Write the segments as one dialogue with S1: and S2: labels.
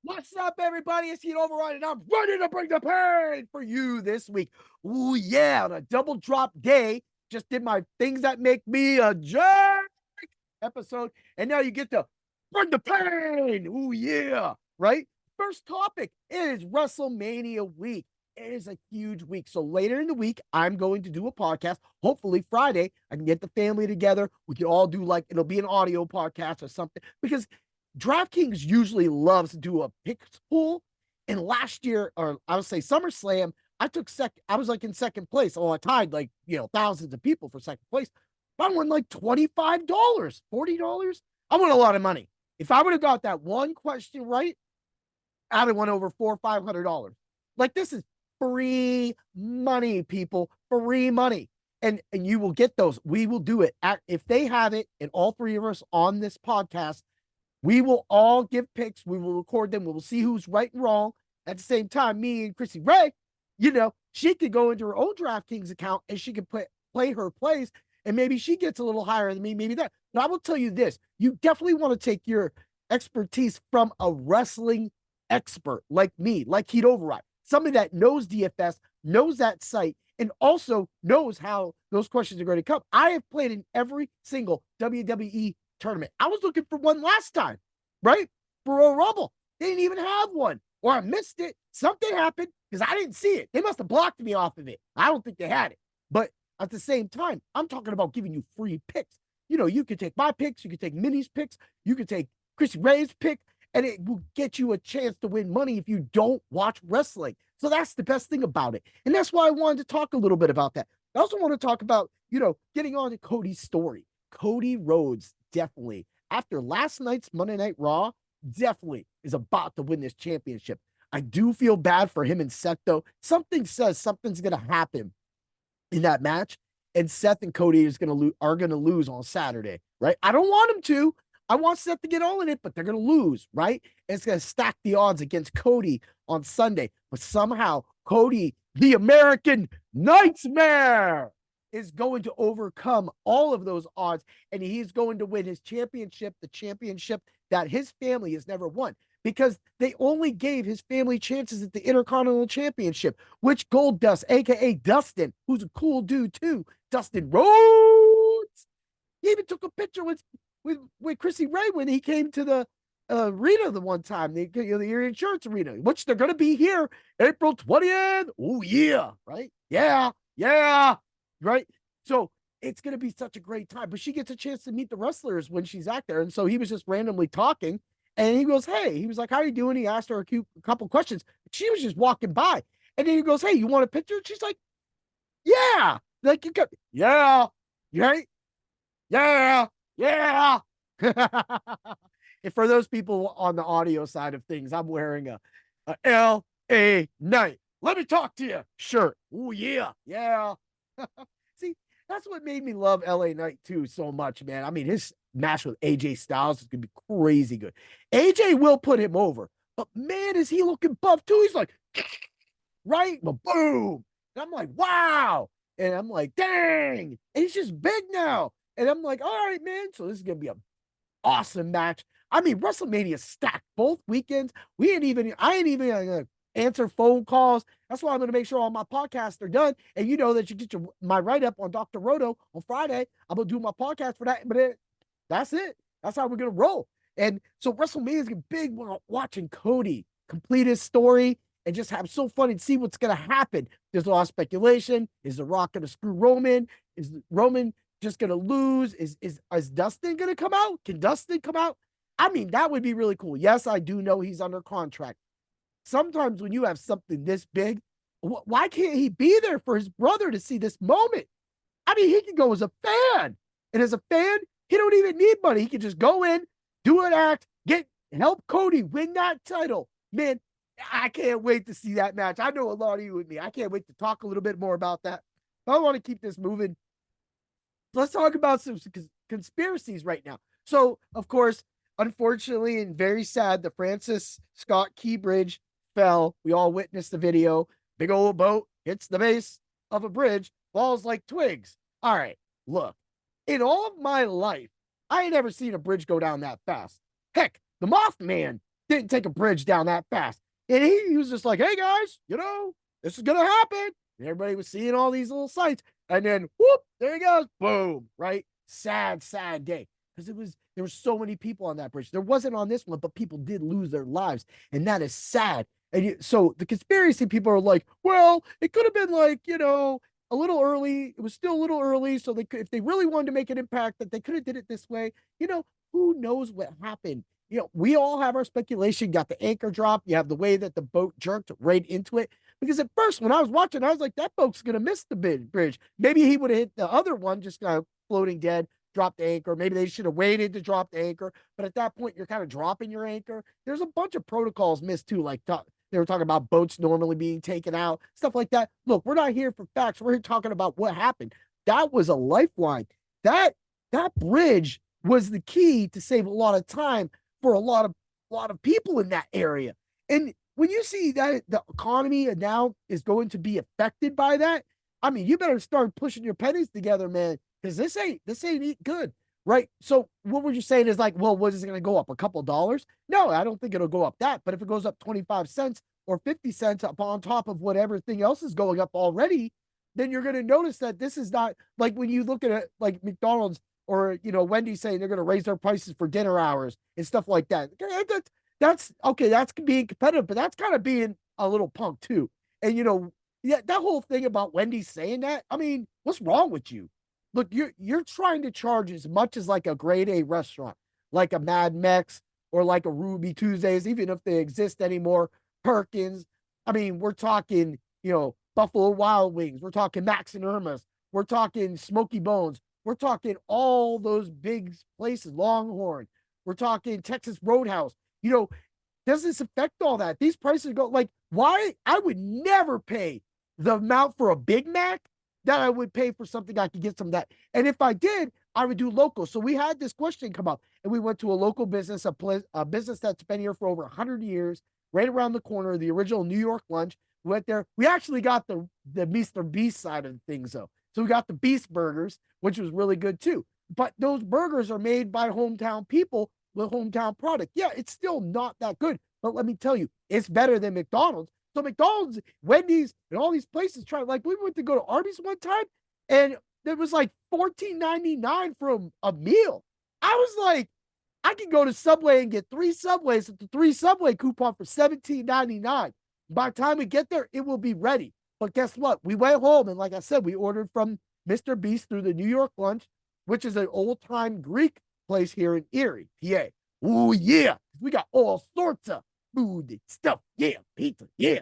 S1: What's up, everybody? It's Heat Override, and I'm ready to bring the pain for you this week. Ooh, yeah, on a double drop day. Just did my things that make me a jerk episode, and now you get to bring the pain. Ooh, yeah, right? First topic is Wrestlemania week. It is a huge week. So later in the week, I'm going to do a podcast. Hopefully Friday, I can get the family together. We can all do it'll be an audio podcast or something because DraftKings usually loves to do a picks pool. And last year, or I would say SummerSlam, I took second. I was in second place. Oh, I tied thousands of people for second place. But I won like $25, $40. I won a lot of money. If I would have got that one question right, I'd have won over $400 or $500. This is free money, people. Free money. And you will get those. We will do it. If they have it, and all three of us on this podcast, we will all give picks. We will record them. We will see who's right and wrong. At the same time, me and Chrissy Ray, she could go into her own DraftKings account and she could play her plays, and maybe she gets a little higher than me, maybe that. But I will tell you this: you definitely want to take your expertise from a wrestling expert like me, like Heat Override, somebody that knows DFS, knows that site, and also knows how those questions are going to come. I have played in every single WWE tournament. I was looking for one last time, right? For Royal Rumble. They didn't even have one, or I missed it. Something happened because I didn't see it. They must have blocked me off of it. I don't think they had it. But at the same time, I'm talking about giving you free picks. You can take my picks, you can take Minnie's picks, you can take Chris Ray's pick, and it will get you a chance to win money if you don't watch wrestling. So that's the best thing about it. And that's why I wanted to talk a little bit about that. I also want to talk about, getting on to Cody's story. Cody Rhodes definitely, after last night's Monday Night Raw, definitely is about to win this championship. I do feel bad for him and Seth, though. Something says something's going to happen in that match, and Seth and Cody are going to lose on Saturday, right? I don't want him to. I want Seth to get all in it, but they're going to lose, right? And it's going to stack the odds against Cody on Sunday. But somehow, Cody, the American Nightmare, is going to overcome all of those odds, and he's going to win his championship, the championship that his family has never won, because they only gave his family chances at the Intercontinental Championship, which Goldust, aka Dustin, who's a cool dude too, Dustin Rhodes, he even took a picture with Chrissy Ray when he came to the arena the one time, the insurance arena, which they're going to be here April 20th. Oh, yeah, right? Yeah, right? So it's going to be such a great time. But she gets a chance to meet the wrestlers when she's out there. And so he was just randomly talking. And he goes, hey, he was like, how are you doing? He asked her a couple questions. She was just walking by. And then he goes, hey, you want a picture? She's like, yeah. Like, you got, yeah, right? Yeah. And for those people on the audio side of things, I'm wearing a LA Knight. Let me talk to you shirt. Oh, yeah. See, that's what made me love LA Knight too so much, man. I mean, his match with AJ Styles is gonna be crazy good. AJ will put him over, but man, is he looking buff too? He's like, right, but boom, and I'm like, wow, and I'm like, dang, and he's just big now, and I'm like, all right, man. So this is gonna be a awesome match. I mean, WrestleMania stacked both weekends. I ain't even answer phone calls. That's why I'm going to make sure all my podcasts are done. And you know that you get my write up on Dr. Roto on Friday. I'm going to do my podcast for that. But that's it. That's how we're going to roll. And so WrestleMania is big. We're watching Cody complete his story and just have so fun and see what's going to happen. There's a lot of speculation. Is The Rock going to screw Roman? Is Roman just going to lose? Is Dustin going to come out? Can Dustin come out? I mean, that would be really cool. Yes, I do know he's under contract. Sometimes when you have something this big, why can't he be there for his brother to see this moment? I mean, he can go as a fan. And as a fan, he don't even need money. He can just go in, do an act, help Cody win that title. Man, I can't wait to see that match. I know a lot of you with me. I can't wait to talk a little bit more about that. I want to keep this moving. Let's talk about some conspiracies right now. So, of course, unfortunately and very sad, the Francis Scott Key Bridge fell. We all witnessed the video. Big old boat hits the base of a bridge, falls like twigs. All right, look, in all of my life, I ain't ever seen a bridge go down that fast. Heck, the Mothman didn't take a bridge down that fast. And he was just like, hey guys, this is gonna happen. And everybody was seeing all these little sights. And then whoop, there he goes. Boom. Right. Sad, sad day. Because there were so many people on that bridge. There wasn't on this one, but people did lose their lives. And that is sad. And so the conspiracy people are like, well, it could have been like, a little early. It was still a little early. So they could, if they really wanted to make an impact, that they could have did it this way. Who knows what happened? We all have our speculation. You got the anchor drop. You have the way that the boat jerked right into it. Because at first, when I was watching, I was like, that boat's going to miss the bridge. Maybe he would have hit the other one, just floating dead, dropped the anchor. Maybe they should have waited to drop the anchor. But at that point, you're kind of dropping your anchor. There's a bunch of protocols missed too, like they were talking about boats normally being taken out, stuff like that. Look, we're not here for facts. We're here talking about what happened. That was a lifeline. That bridge was the key to save a lot of time for a lot of people in that area. And when you see that the economy now is going to be affected by that, I mean, you better start pushing your pennies together, man, because this ain't good, right? So what we're just saying is like, well, what is it going to go up? A couple dollars? No, I don't think it'll go up that. But if it goes up 25 cents or 50 cents up on top of what everything else is going up already, then you're going to notice that this is not like when you look at it like McDonald's or Wendy's saying they're going to raise their prices for dinner hours and stuff like that. That's okay. That's being competitive, but that's kind of being a little punk too. And yeah, that whole thing about Wendy's saying that. I mean, what's wrong with you? Look, you're trying to charge as much as like a grade A restaurant, like a Mad Mex or like a Ruby Tuesdays, even if they exist anymore. Perkins. I mean, we're talking, Buffalo Wild Wings. We're talking Max and Irma's. We're talking Smoky Bones. We're talking all those big places, Longhorn. We're talking Texas Roadhouse. Does this affect all that? These prices go like, why? I would never pay the amount for a Big Mac that I would pay for something I could get some of that. And if I did, I would do local. So we had this question come up and we went to a local business, a business that's been here for over 100 years, right around the corner, the original New York lunch. We went there. We actually got the Mr. Beast side of things though. So we got the Beast burgers, which was really good too. But those burgers are made by hometown people with hometown product. Yeah, it's still not that good. But let me tell you, it's better than McDonald's. So McDonald's, Wendy's, and all these places try. Like we went to go to Arby's one time, and it was like $14.99 for a meal. I was like, I can go to Subway and get 3 Subways at the 3 Subway coupon for $17.99. By the time we get there, it will be ready. But guess what? We went home, and like I said, we ordered from Mr. Beast through the New York Lunch, which is an old-time Greek place here in Erie, PA. Oh, yeah. We got all sorts of food and stuff. Yeah, pizza. Yeah.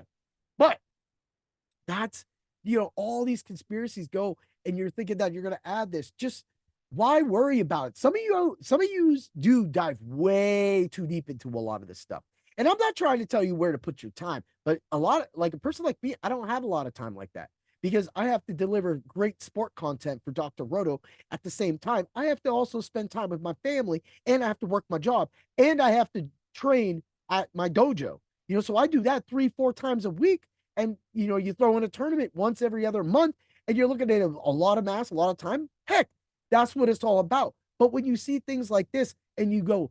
S1: But that's, all these conspiracies go, and you're thinking that you're going to add this. Just why worry about it? Some of you do dive way too deep into a lot of this stuff. And I'm not trying to tell you where to put your time, but like a person like me, I don't have a lot of time like that because I have to deliver great sport content for Dr. Roto. At the same time, I have to also spend time with my family and I have to work my job and I have to train at my dojo. So I do that 3-4 times a week. And, you throw in a tournament once every other month and you're looking at a lot of mass, a lot of time. Heck, that's what it's all about. But when you see things like this and you go,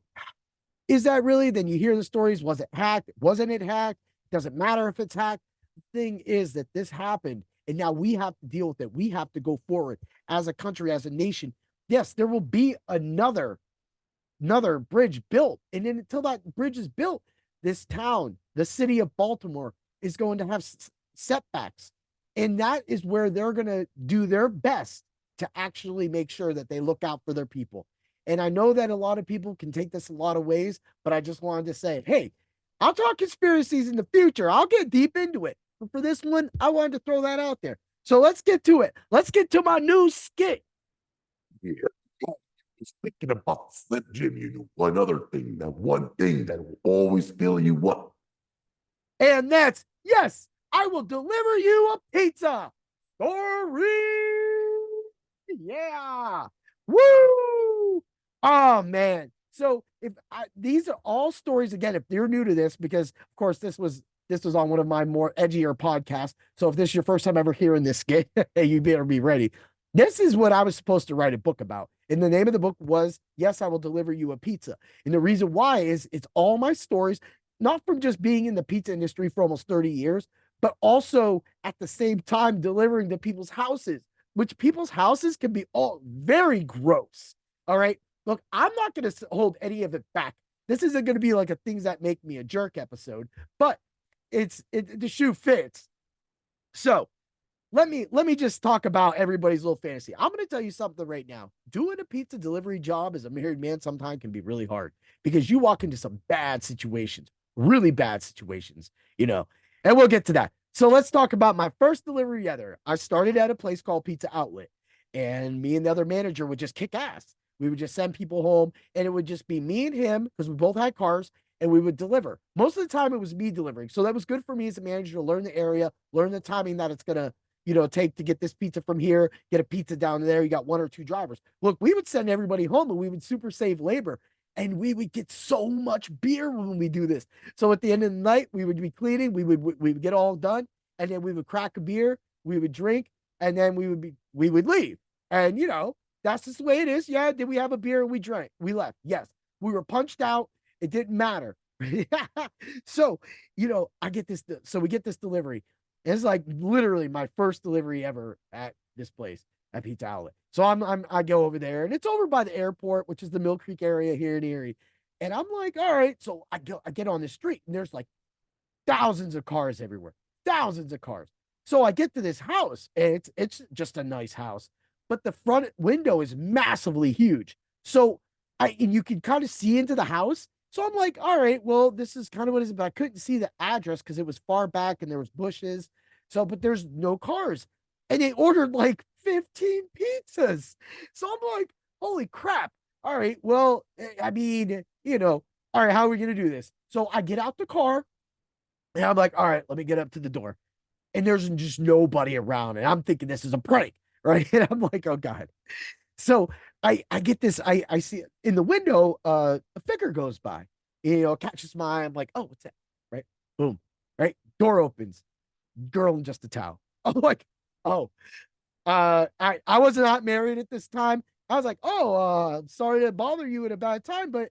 S1: is that really? Then you hear the stories. Was it hacked? Wasn't it hacked? Doesn't matter if it's hacked. The thing is that this happened and now we have to deal with it. We have to go forward as a country, as a nation. Yes, there will be another bridge built. And then until that bridge is built, this town, the city of Baltimore, is going to have setbacks. And that is where they're going to do their best to actually make sure that they look out for their people. And I know that a lot of people can take this a lot of ways, but I just wanted to say, hey, I'll talk conspiracies in the future. I'll get deep into it. But for this one, I wanted to throw that out there. So let's get to it. Let's get to my new skit.
S2: Yeah. Just thinking about Slim Jim, one thing that will always fill you up.
S1: And that's, yes, I will deliver you a pizza. Story. Yeah. Woo. Oh, man. So these are all stories, again, if you're new to this, because of course this was on one of my more edgier podcasts. So if this is your first time ever hearing this skit, you better be ready. This is what I was supposed to write a book about. And the name of the book was, Yes, I Will Deliver You a Pizza. And the reason why is it's all my stories. not from just being in the pizza industry for almost 30 years, but also at the same time delivering to people's houses, which people's houses can be all very gross. All right. Look, I'm not going to hold any of it back. This isn't going to be like a things that make me a jerk episode, but the shoe fits. So let me just talk about everybody's little fantasy. I'm going to tell you something right now. Doing a pizza delivery job as a married man sometimes can be really hard because you walk into some bad situations, really bad situations, and we'll get to that. So let's talk about my first delivery ever. I started at a place called Pizza Outlet, and me and the other manager would just kick ass. We would just send people home, and it would just be me and him because we both had cars, and we would deliver. Most of the time, it was me delivering. So that was good for me as a manager to learn the area, learn the timing that it's going to take to get this pizza from here, get a pizza down there. You got one or two drivers. Look, we would send everybody home and we would super save labor. And we would get so much beer when we do this. So at the end of the night, we would be cleaning, we would get all done, and then we would crack a beer, we would drink, and then we would leave. And that's just the way it is. Yeah, did we have a beer and we drank? We left. Yes. We were punched out. It didn't matter. So, I get this. So we get this delivery. It's like literally my first delivery ever at this place at Pizza Outlet. So I go over there and it's over by the airport, which is the Mill Creek area here in Erie. And I'm like, all right. So I get on the street and there's like thousands of cars everywhere, thousands of cars. So I get to this house and it's just a nice house, but the front window is massively huge. So and you can kind of see into the house. So I'm like, all right, well, this is kind of what it is, but I couldn't see the address because it was far back and there was bushes. So, but there's no cars. And they ordered like 15 pizzas. So I'm like, holy crap. All right, well, I mean, all right, how are we going to do this? So I get out the car and I'm like, all right, let me get up to the door. And there's just nobody around. And I'm thinking this is a prank, right? And I'm like, oh God. So I get this, I see in the window, a figure goes by, catches my eye. I'm like, oh, what's that? Right? Boom. Right? Door opens. Girl in just a towel. I'm like, oh, I was not married at this time. I was like, oh, sorry to bother you at a bad time, but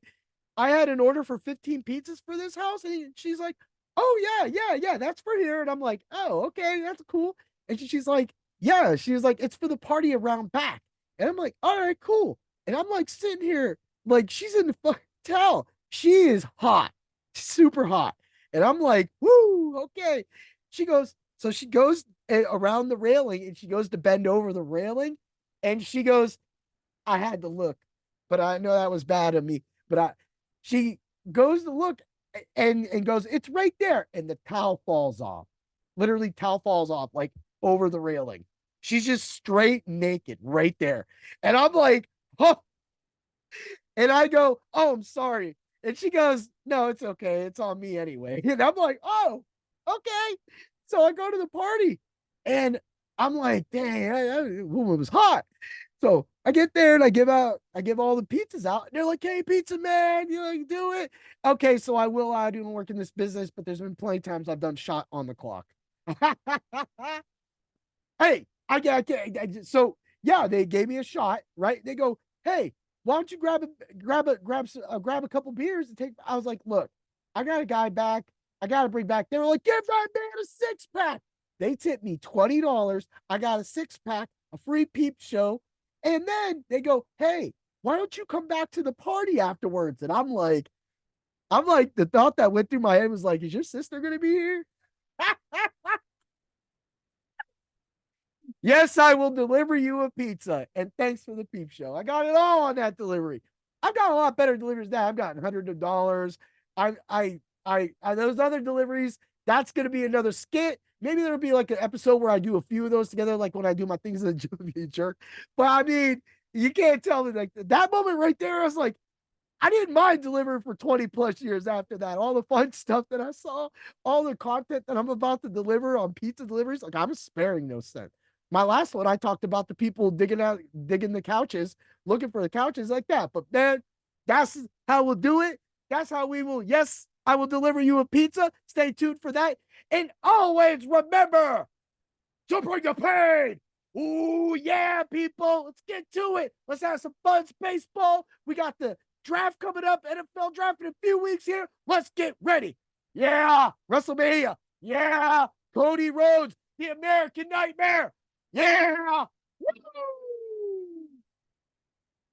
S1: I had an order for 15 pizzas for this house. And she's like, oh, yeah, that's for here. And I'm like, oh, okay, that's cool. And she's like, yeah, she was like, it's for the party around back. And I'm like, all right, cool. And I'm like sitting here, like, she's in the fucking towel. She is hot, super hot. And I'm like, woo, okay. So she goes around the railing and she goes to bend over the railing. And she goes, I had to look, but I know that was bad of me. But she goes to look and goes, it's right there. And the towel falls off. Literally, towel falls off like over the railing. She's just straight naked right there. And I'm like, oh, and I go, oh, I'm sorry. And she goes, no, it's okay. It's on me anyway. And I'm like, oh, okay. So I go to the party and I'm like, dang, that woman was hot. So I get there and I give all the pizzas out. And they're like, hey, pizza man, you do it. Okay, so I do work in this business, but there's been plenty of times I've done shot on the clock. Hey, so yeah, they gave me a shot, right? They go, hey, why don't you grab a couple beers and take? I was like, look, I got a guy back. I got to bring back. They were like, give that man a 6-pack. They tipped me $20. I got a 6-pack, a free peep show, and then they go, hey, why don't you come back to the party afterwards? And I'm like, the thought that went through my head was like, is your sister gonna be here? Yes, I will deliver you a pizza. And thanks for the peep show. I got it all on that delivery. I've got a lot better deliveries now. I've gotten hundreds of dollars. Those other deliveries, that's going to be another skit. Maybe there'll be like an episode where I do a few of those together, like when I do my things in the jerk. But I mean, you can't tell me like that moment right there. I was like, I didn't mind delivering for 20 plus years after that. All the fun stuff that I saw, all the content that I'm about to deliver on pizza deliveries, like I'm sparing no cent. My last one, I talked about the people digging the couches, looking for the couches like that. But man, that's how we'll do it. That's how we will. Yes, I will deliver you a pizza. Stay tuned for that. And always remember to bring the pain. Ooh, yeah, people. Let's get to it. Let's have some fun baseball. We got the draft coming up, NFL draft in a few weeks here. Let's get ready. Yeah. Wrestlemania. Yeah. Cody Rhodes, the American Nightmare. Yeah.